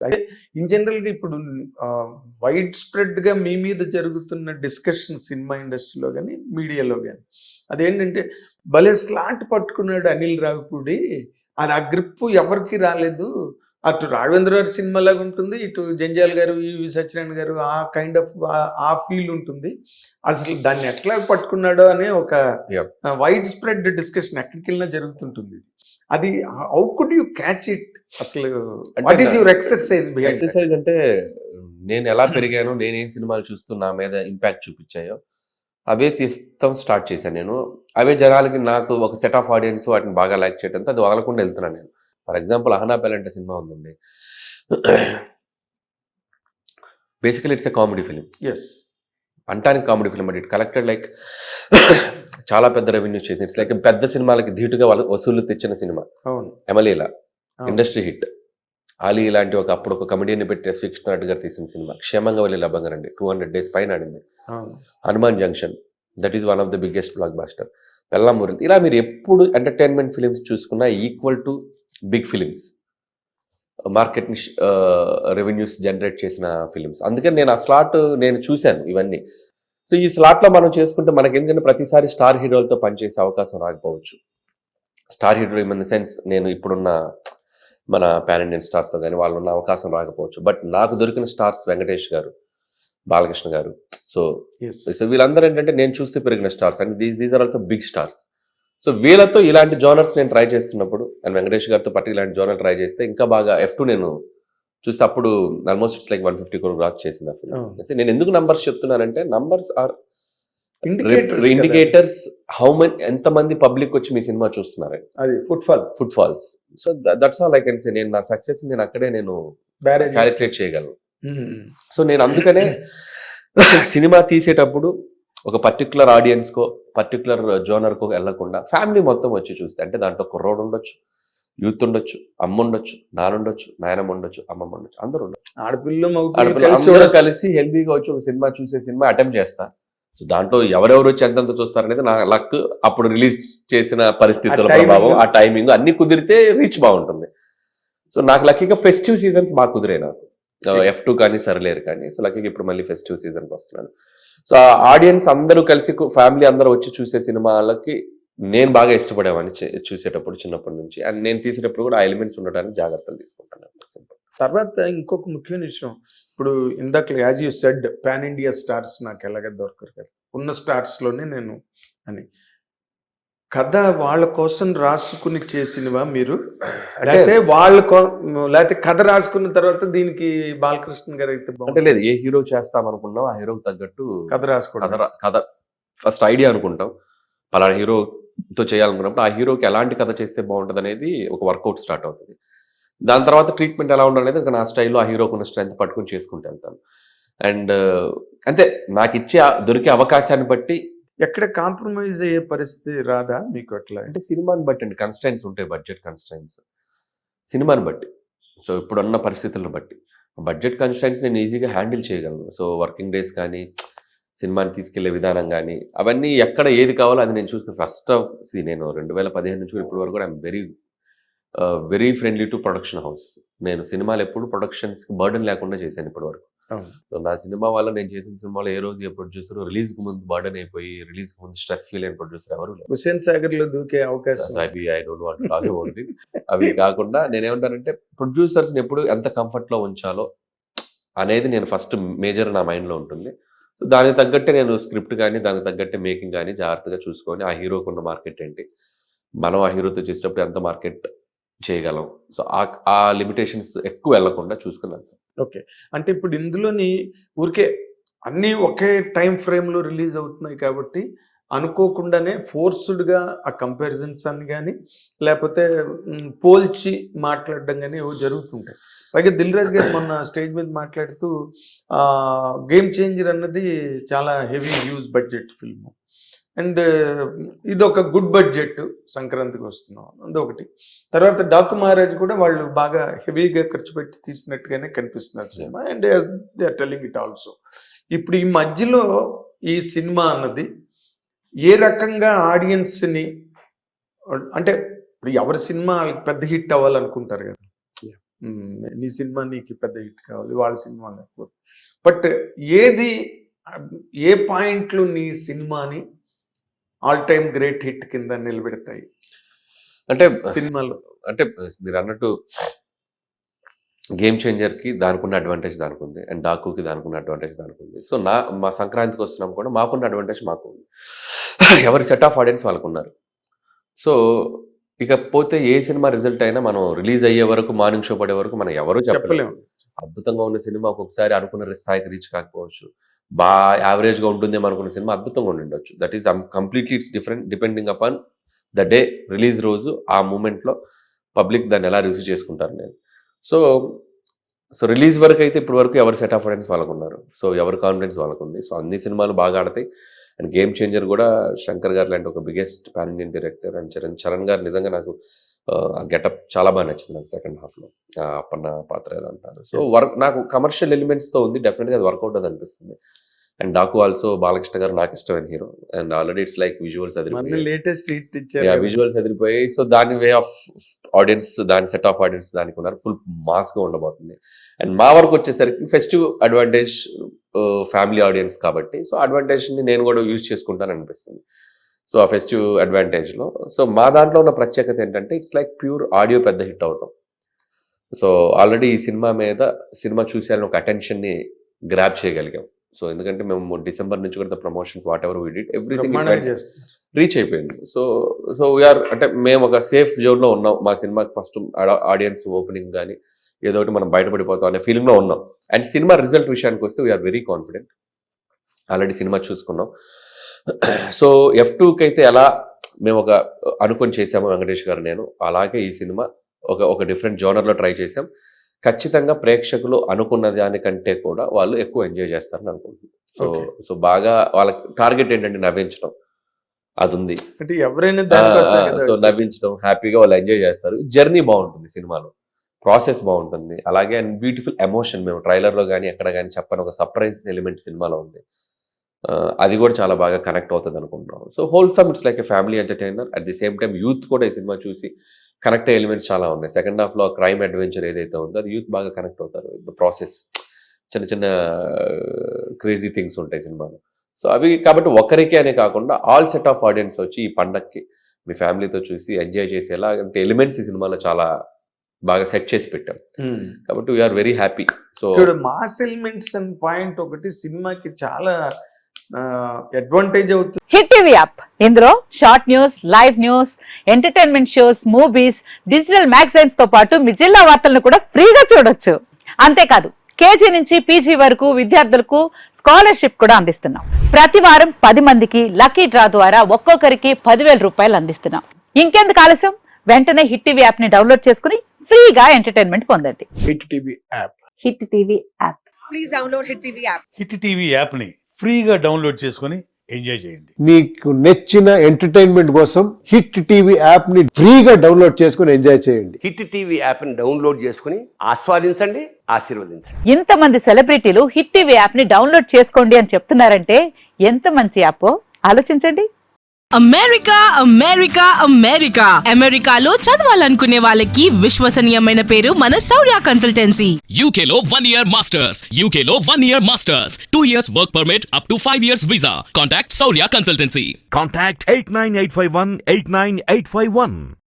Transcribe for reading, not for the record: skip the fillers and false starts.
అయితే ఇన్ జనరల్గా ఇప్పుడు వైడ్ స్ప్రెడ్గా మీ మీద జరుగుతున్న డిస్కషన్ సినిమా ఇండస్ట్రీలో కానీ మీడియాలో కానీ అదేంటంటే భలే స్లాట్ పట్టుకున్నాడు అనిల్ రావిపూడి, అది ఆ గ్రిప్ ఎవరికి రాలేదు. అటు రాఘవేంద్ర గారి సినిమా లాగా ఉంటుంది, ఇటు జంజాల్ గారు ఈవి సత్యనారాయణ గారు ఆ కైండ్ ఆఫ్ ఆ ఫీల్ ఉంటుంది. అసలు దాన్ని ఎట్లా పట్టుకున్నాడో అనే ఒక వైడ్ స్ప్రెడ్ డిస్కషన్ ఎక్కడికి వెళ్ళినా జరుగుతుంటుంది. అది how could you catch it? అసలు what is your exercise? Exercise అంటే నేను ఎలా పెరిగాను, నేనేం సినిమాలు చూస్తూ నా మీద ఇంపాక్ట్ చూపించాయో అవే తీస్తాం స్టార్ట్ చేశాను నేను. అవే జనాలకి నాకు ఒక సెట్ ఆఫ్ ఆడియన్స్ వాటిని బాగా లైక్ చేయడంతో అది వదలకుండా వెళ్తున్నాను నేను. ఫర్ ఎగ్జాంపుల్ అహనా పెలంటే సినిమా ఉందండి. Basically it's a comedy film. Yes, అంటానికి comedy film, but it collected like చాలా పెద్ద రెవెన్యూ చేసింది. ఇట్స్ లైక్ పెద్ద సినిమాలకి ధీటుగా వసూళ్లు తెచ్చిన సినిమా. అవును, ఎమలీలా ఇండస్ట్రీ హిట్. ఆలీ ఇలాంటి అప్పుడు ఒక కమెడియన్ పెట్టి ఎస్ విష్ణునాథ్ గారు తీసిన సినిమా క్షేమంగా వెళ్ళి లబ్బంగారండి, 200 days పైన ఆడింది. Hanuman junction, that is one of the biggest blockbuster. పెల్లామూరి. ఇలా మీరు ఎప్పుడు ఎంటర్టైన్మెంట్ ఫిలిమ్స్ చూసుకున్నా equal to big films, market revenues generate చేసిన ఫిలిమ్స్. అందుకని నేను ఆ స్లాట్ నేను చూశాను ఇవన్నీ. సో ఈ స్లాట్లో మనం చేసుకుంటే మనకి ఎందుకంటే ప్రతిసారి స్టార్ హీరోలతో పనిచేసే అవకాశం రాకపోవచ్చు. Star hero in the sense నేను ఇప్పుడున్న మన పాన్ ఇండియన్ స్టార్స్తో కానీ వాళ్ళు ఉన్న అవకాశం రాకపోవచ్చు. బట్ నాకు దొరికిన స్టార్స్ వెంకటేష్ గారు, బాలకృష్ణ గారు. సో వీళ్ళందరూ ఏంటంటే నేను చూస్తూ పెరిగిన stars and these are also big stars. So వీళ్ళతో ఇలాంటి జోనర్స్ నేను ట్రై చేస్తున్నప్పుడు అండ్ వెంకటేష్ గారితో పట్టు ఇలాంటి జోనర్ ట్రై చేస్తే ఇంకా బాగా F2 నేను చూస్తే అప్పుడు almost it's like 150 crore gross చేసింది ఆ ఫిల్మ్. నేను ఎందుకు నంబర్స్ చెప్తున్నానంటే numbers are indicators how money, ఎంతమంది పబ్లిక్ వచ్చి మీ సినిమా చూస్తున్నారు, అది footfalls. So that's all I can say. నేను నా సక్సెస్ నేను అక్కడే నేను క్యాలిక్యులేట్ చేయగలను. సో నేను అందుకనే సినిమా తీసేటప్పుడు ఒక పర్టికులర్ ఆడియన్స్కో పర్టికులర్ జోనర్కో వెళ్లకుండా ఫ్యామిలీ మొత్తం వచ్చి చూస్తే, అంటే దాంట్లో కుర్రోడు ఉండొచ్చు, యూత్ ఉండొచ్చు, అమ్మ ఉండొచ్చు, నానుండొచ్చు, నాయనమ్మ ఉండొచ్చు, అమ్మమ్మ ఉండొచ్చు, అందరూ ఉండొచ్చు, ఆడపిల్ల కలిసి హెల్దీగా వచ్చి ఒక సినిమా చూసే సినిమా అటెంప్ట్ చేస్తా. సో దాంట్లో ఎవరెవరు వచ్చి ఎంతెంత చూస్తారు అనేది నా లక్. అప్పుడు రిలీజ్ చేసిన పరిస్థితుల ప్రభావం, ఆ టైమింగ్ అన్ని కుదిరితే రీచ్ బాగుంటుంది. సో నాకు లక్కీగా ఫెస్టివ్ సీజన్స్ బాగా కుదిరాయి నాకు. F2 కానీ సరిలేరు కానీ. సో లక్కీగా ఇప్పుడు మళ్ళీ ఫెస్టివ్ సీజన్కి వస్తున్నాను. సో ఆ ఆడియన్స్ అందరూ కలిసి ఫ్యామిలీ అందరూ వచ్చి చూసే సినిమాలకి నేను బాగా ఇష్టపడేవాడిని చూసేటప్పుడు చిన్నప్పటి నుంచి. అండ్ నేను తీసేటప్పుడు కూడా ఆ ఎలిమెంట్స్ ఉండడానికి జాగ్రత్తలు తీసుకుంటాను. తర్వాత ఇంకొక ముఖ్యమైన విషయం, ఇప్పుడు ఇందాక as you said pan India stars నాకు ఎలాగ దొరకరు కదా, ఉన్న స్టార్స్లోనే నేను అని కథ వాళ్ళ కోసం రాసుకుని చేసినవా మీరు, లేకపోతే లేకపోతే కథ రాసుకున్న తర్వాత దీనికి బాలకృష్ణ గారు అయితే అంటే లేదు, ఏ హీరో చేస్తాం అనుకున్నాం ఆ హీరోకి తగ్గట్టు కథ రాసుకోవడం, కథ ఫస్ట్ ఐడియా అనుకుంటాం. పలానా హీరోతో చేయాలనుకున్నప్పుడు ఆ హీరోకి ఎలాంటి కథ చేస్తే బాగుంటుంది అనేది ఒక వర్కౌట్ స్టార్ట్ అవుతుంది. దాని తర్వాత ట్రీట్మెంట్ ఎలా ఉండాలనేది ఇంకా నా స్టైల్లో ఆ హీరోకి ఉన్న స్ట్రెంత్ పట్టుకుని చేసుకుంటూ వెళ్తాను. అండ్ అంతే, నాకు దొరికే అవకాశాన్ని బట్టి ఎక్కడ కాంప్రమైజ్ అయ్యే పరిస్థితి రాదా మీకు? అట్లా అంటే సినిమాని బట్టి అండి, కన్స్ట్రైన్స్ ఉంటాయి, బడ్జెట్ కన్స్ట్రైన్స్ సినిమాని బట్టి. సో ఇప్పుడున్న పరిస్థితులను బట్టి బడ్జెట్ కన్స్ట్రైన్స్ నేను ఈజీగా హ్యాండిల్ చేయగలను. సో వర్కింగ్ డేస్ కానీ సినిమాని తీసుకెళ్లే విధానం కానీ అవన్నీ ఎక్కడ ఏది కావాలో అది నేను చూసుకుని ఫస్ట్ నేను 2015 నుంచి ఇప్పటి వరకు కూడా I'm very friendly to production house. నేను సినిమాలు ఎప్పుడు ప్రొడక్షన్స్కి బర్డెన్ లేకుండా చేశాను ఇప్పటి వరకు. సో నా సినిమా వల్ల నేను చేసిన సినిమాలో ఏ రోజు ఏ ప్రొడ్యూసర్ రిలీజ్కి ముందు బర్డెన్ అయిపోయి రిలీజ్కి ముందు స్ట్రెస్ ఫీల్ అయిన ప్రొడ్యూసర్ ఎవరు లేరు. హుస్సేన్ సాగర్ లో దూకే అవకాశం అవి కాకుండా నేనేమంటానంటే ప్రొడ్యూసర్స్ని ఎప్పుడు ఎంత కంఫర్ట్లో ఉంచాలో అనేది నేను ఫస్ట్ మేజర్ నా మైండ్లో ఉంటుంది. సో దానికి తగ్గట్టే నేను స్క్రిప్ట్ కానీ దానికి తగ్గట్టే మేకింగ్ కానీ జాగ్రత్తగా చూసుకొని ఆ హీరోకి ఉన్న మార్కెట్ ఏంటి, మనం ఆ హీరోతో చేసేటప్పుడు ఎంత మార్కెట్ చేయగలం, సో ఆ లిమిటేషన్స్ ఎక్కువ వెళ్లకుండా చూసుకున్నాను. ఓకే, అంటే ఇప్పుడు ఇందులోని ఊరికే అన్నీ ఒకే టైం ఫ్రేమ్లో రిలీజ్ అవుతున్నాయి కాబట్టి అనుకోకుండానే ఫోర్స్డ్గా ఆ కంపారిజన్స్ అని కానీ లేకపోతే పోల్చి మాట్లాడడం కానీ ఏవో జరుగుతుంటాయి. పైగా దిల్ రాజు గారు మొన్న స్టేజ్ మీద మాట్లాడుతూ గేమ్ చేంజర్ అన్నది చాలా heavy huge budget film and ఇదొక గుడ్ బడ్జెట్ సంక్రాంతికి వస్తున్నాం అదొకటి. తర్వాత డాకు మహారాజ్ కూడా వాళ్ళు బాగా హెవీగా ఖర్చు పెట్టి తీసినట్టుగానే కనిపిస్తున్నారు సినిమా and they are telling it also. ఇప్పుడు ఈ మధ్యలో ఈ సినిమా అన్నది ఏ రకంగా ఆడియన్స్ని, అంటే ఇప్పుడు ఎవరి సినిమా పెద్ద హిట్ అవ్వాలనుకుంటారు కదా, నీ సినిమా నీకు పెద్ద హిట్ కావాలి, వాళ్ళ సినిమా లేకపోతే. బట్ ఏది ఏ పాయింట్లు నీ సినిమాని ఆల్ టైమ్ గ్రేట్ హిట్ కింద నిలబెడతాయి అంటే సినిమాలో? అంటే మీరు అన్నట్టు గేమ్ చేంజర్కి దానికున్న అడ్వాంటేజ్ దానికి ఉంది, అండ్ డాకుకి దానికున్న అడ్వాంటేజ్ దానికి ఉంది. సో మా సంక్రాంతికి వస్తున్నాం కూడా మాకున్న అడ్వాంటేజ్ మాకు ఉంది. ఎవరి సెట్ ఆఫ్ ఆడియన్స్ వాళ్ళకు ఉన్నారు. సో ఇకపోతే ఏ సినిమా రిజల్ట్ అయినా మనం రిలీజ్ అయ్యే వరకు, మార్నింగ్ షో పడే వరకు మనం ఎవరు చెప్పలేము. అద్భుతంగా ఉన్న సినిమా ఒక్కొక్కసారి అనుకున్న స్థాయికి రీచ్ కాకపోవచ్చు, యావరేజ్గా ఉంటుందేమో అనుకున్న సినిమా అద్భుతంగా ఉండిండొచ్చు. That is completely it's different depending upon the day, release రోజు, ఆ మూమెంట్లో పబ్లిక్ దాన్ని ఎలా రిసీవ్ చేసుకుంటారు నేను. సో రిలీజ్ వరకు అయితే ఇప్పటి వరకు ఎవరి సెట్ ఆఫ్ ఆడియన్స్ వాళ్ళకు ఉన్నారు, సో ఎవరి కాన్ఫిడెన్స్ వాళ్ళకు ఉంది. సో అన్ని సినిమాలు బాగా ఆడతాయి. అండ్ గేమ్ చేంజర్ కూడా శంకర్ గారు లాంటి ఒక biggest pan Indian director, and Charan గారు నిజంగా నాకు ఆ గెటప్ చాలా బాగా నచ్చింది నాకు సెకండ్ హాఫ్లో, అప్పన్న పాత్ర ఏదో అంటారు. సో నాకు కమర్షియల్ ఎలిమెంట్స్తో ఉంది, డెఫినెట్గా అది వర్కౌట్ అది అనిపిస్తుంది. అండ్ డాకు ఆల్సో బాలకృష్ణ గారు నాకు ఇష్టమైన hero, and already it's like visuals అదిరిపోయాయి. సో దాని వే ఆఫ్ ఆడియన్స్, దాని సెట్ ఆఫ్ ఆడియన్స్ దానికి ఉన్నారు, ఫుల్ మాస్గా ఉండబోతుంది. అండ్ మా వరకు వచ్చేసరికి ఫెస్టివ్ అడ్వాంటేజ్, ఫ్యామిలీ ఆడియన్స్ కాబట్టి, సో అడ్వాంటేజ్ని నేను కూడా యూజ్ చేసుకుంటాను అనిపిస్తుంది. సో ఆ ఫెస్టివ్ అడ్వాంటేజ్లో సో మా దాంట్లో ఉన్న ప్రత్యేకత ఏంటంటే ఇట్స్ లైక్ ప్యూర్ ఆడియో పెద్ద హిట్ అవటం. సో ఆల్రెడీ ఈ సినిమా చూసేయాలని ఒక అటెన్షన్ని గ్రాప్ చేయగలిగాం. సో ఎందుకంటే మేము డిసెంబర్ నుంచి కూడా promotions what ever we did everything reach అయిపోయింది. సో వీఆర్ అంటే మేము ఒక సేఫ్ జోన్లో ఉన్నాం. మా సినిమాకి ఫస్ట్ ఆడియన్స్ ఓపెనింగ్ కానీ ఏదో ఒకటి మనం బయటపడిపోతాం అనే ఫీలింగ్లో ఉన్నాం. అండ్ సినిమా రిజల్ట్ విషయానికి వస్తే వీఆర్ వెరీ కాన్ఫిడెంట్. ఆల్రెడీ సినిమా చూసుకున్నాం. సో F2కి అయితే ఎలా మేము ఒక అనుకొని చేసాము వెంకటేష్ గారు నేను, అలాగే ఈ సినిమా ఒక డిఫరెంట్ జోనర్లో ట్రై చేసాం. ఖచ్చితంగా ప్రేక్షకులు అనుకున్న దానికంటే కూడా వాళ్ళు ఎక్కువ ఎంజాయ్ చేస్తారని అనుకుంటున్నాను. సో బాగా వాళ్ళకి టార్గెట్ ఏంటంటే నవ్వించడం, అది ఉంది. సో నవ్వించడం, హ్యాపీగా వాళ్ళు ఎంజాయ్ చేస్తారు. జర్నీ బాగుంటుంది సినిమాలో, ప్రాసెస్ బాగుంటుంది. అలాగే అండ్ బ్యూటిఫుల్ ఎమోషన్, మేము ట్రైలర్లో కానీ ఎక్కడ కానీ చెప్పని ఒక సర్ప్రైజ్ ఎలిమెంట్ సినిమాలో ఉంది. అది కూడా చాలా బాగా కనెక్ట్ అవుతుంది అనుకుంటున్నాం. So wholesome it's like a family entertainer. At the same time youth కూడా ఈ సినిమా చూసి కనెక్ట్ అయ్యే ఎలిమెంట్స్ చాలా ఉన్నాయి. సెకండ్ హాఫ్లో క్రైమ్ అడ్వెంచర్ ఏదైతే ఉందో అది యూత్ బాగా కనెక్ట్ అవుతారు. ద ప్రాసెస్, చిన్న చిన్న క్రేజీ థింగ్స్ ఉంటాయి సినిమాలో. సో అవి కాబట్టి ఒకరికే అనే కాకుండా ఆల్ సెట్ ఆఫ్ ఆడియన్స్ వచ్చి ఈ పండక్కి మీ ఫ్యామిలీతో చూసి ఎంజాయ్ చేసేలా అంటే ఎలిమెంట్స్ ఈ సినిమాలో చాలా బాగా సెట్ చేసి పెట్టాం. కాబట్టి we are very happy. So mass elements and point ఒకటి సినిమాకి చాలా అడ్వాంటేజ్ అవుతుంది. హిట్ టీవీ యాప్, ఇందులో short news, live news, entertainment shows, movies, digital magazines తో పాటు మీ జిల్లా వార్తలను కూడా ఫ్రీగా చూడొచ్చు. అంతేకాదు KG నుంచి PG వరకు విద్యార్థులకు స్కాలర్షిప్ కూడా అందిస్తున్నాం. ప్రతి వారం 10 మందికి లక్కీ డ్రా ద్వారా ఒక్కొక్కరికి 10,000 రూపాయలు అందిస్తున్నాం. ఇంకెందుకు ఆలస్యం, వెంటనే హిట్ టీవీ యాప్ ని డౌన్లోడ్ చేసుకుని ఫ్రీగా ఎంటర్టైన్మెంట్ పొందండి. Hit TV app, hit TV app, please download hit TV app. Hit TV app ని ఫ్రీగా డౌన్లోడ్ చేసుకొని ఎంజాయ్ చేయండి. మీకు నచ్చిన ఎంటర్టైన్మెంట్ కోసం హిట్ టీవీ యాప్ ని ఫ్రీగా డౌన్లోడ్ చేసుకొని ఎంజాయ్ చేయండి. హిట్ టీవీ యాప్ ని డౌన్లోడ్ చేసుకుని ఆస్వాదించండి, ఆశీర్వదించండి. ఇంతమంది సెలబ్రిటీలు హిట్ టీవీ యాప్ ని డౌన్లోడ్ చేసుకోండి అని చెప్తున్నారంటే ఎంత మంచి యాప్ ఆలోచించండి. అమెరికా అమెరికా అమెరికా అమెరికాలో చదవాలనుకునే వాళ్ళకి విశ్వసనీయమైన పేరు మన శౌర్య కన్సల్టెన్సీ. UK లో 1 year masters, UK లో 1 year masters, 2 years work permit up to 5 years visa. Contact Saurya Consultancy. Contact 89851 89851.